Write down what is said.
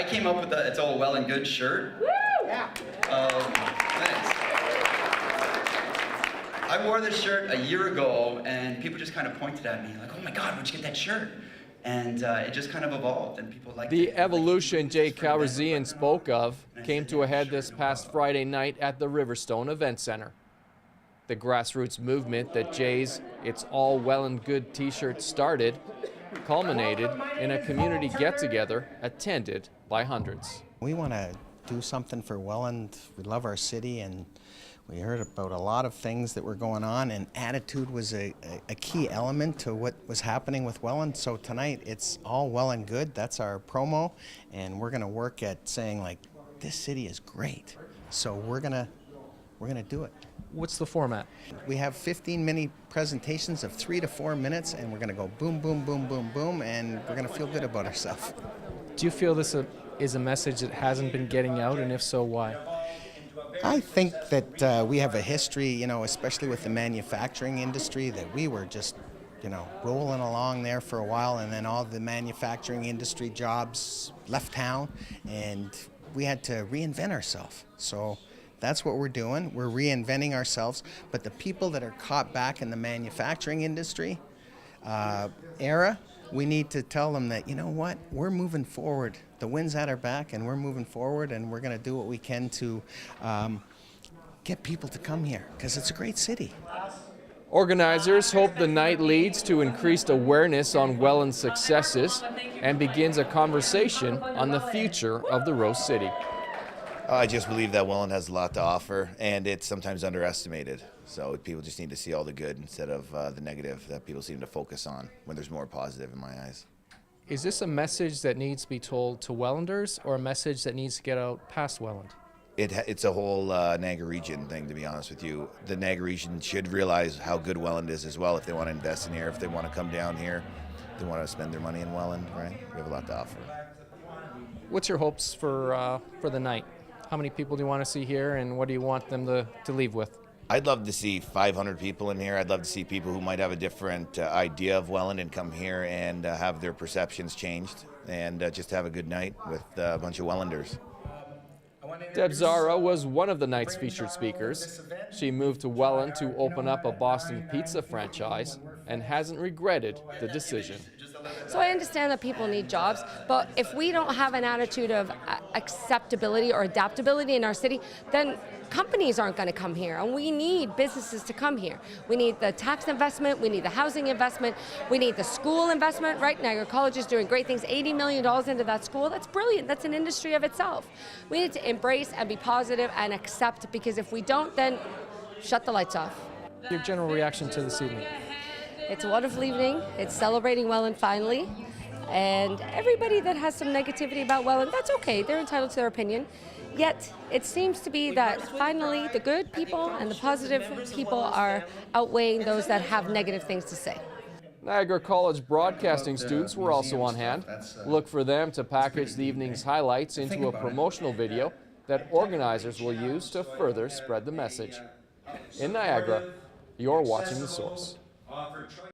came up with it's all Welland Good shirt. Woo! Yeah. Thanks. I wore this shirt a year ago, and people just kind of pointed at me like, "Oh my God, where'd you get that shirt?" And it just kind of evolved, and people liked The it. evolution Jay Calrissian spoke of came to a head this past Friday night at the Riverstone Event Centre. The grassroots movement that Jay's It's All Welland Good t-shirt started culminated in a community get-together attended by hundreds. We want to do something for Welland. We love our city, and we heard about a lot of things that were going on, and attitude was a key element to what was happening with Welland. So tonight it's all Welland Good. That's our promo, and we're going to work at saying, like, this city is great. So we're gonna do it. What's the format? We have 15 mini presentations of 3 to 4 minutes, and we're going to go boom, boom, boom, boom, boom, and we're going to feel good about ourselves. Do you feel this is a message that hasn't been getting out, and if so, why? I think that we have a history, you know, especially with the manufacturing industry, that we were just, you know, rolling along there for a while, and then all the manufacturing industry jobs left town, and we had to reinvent ourselves. So that's what we're doing. We're reinventing ourselves, but the people that are caught back in the manufacturing industry era, we need to tell them that, you know what, we're moving forward. The wind's at our back, and we're moving forward, and we're going to do what we can to get people to come here, because it's a great city. Organizers hope the night leads to increased awareness on Welland's successes and begins a conversation on the future of the Rose City. I just believe that Welland has a lot to offer, and it's sometimes underestimated. So people just need to see all the good instead of the negative that people seem to focus on when there's more positive in my eyes. Is this a message that needs to be told to Wellanders, or a message that needs to get out past Welland? It's a whole Niagara region thing, to be honest with you. The Niagara region should realize how good Welland is as well if they want to invest in here, if they want to come down here, if they want to spend their money in Welland, right? We have a lot to offer. What's your hopes for the night? How many people do you want to see here, and what do you want them to leave with? I'd love to see 500 people in here. I'd love to see people who might have a different idea of Welland and come here and have their perceptions changed, and just have a good night with a bunch of Wellanders. Deb Zara was one of the night's featured speakers. She moved to Welland to open up a Boston pizza franchise and hasn't regretted the decision. So I understand that people need jobs, but if we don't have an attitude of acceptability or adaptability in our city, then companies aren't going to come here, and we need businesses to come here. We need the tax investment, we need the housing investment, we need the school investment. Right now, your college is doing great things, $80 million into that school. That's brilliant. That's an industry of itself. We need to embrace and be positive and accept, because if we don't, then shut the lights off. Your general reaction to this evening? It's a wonderful evening. It's celebrating Welland finally. And everybody that has some negativity about Welland, that's okay. They're entitled to their opinion. Yet, it seems to be that finally the good people and the positive people are outweighing those that have negative things to say. Niagara College broadcasting students were also on hand. Look for them to package the evening's highlights into a promotional video that organizers will use to further spread the message. In Niagara, you're watching The Source.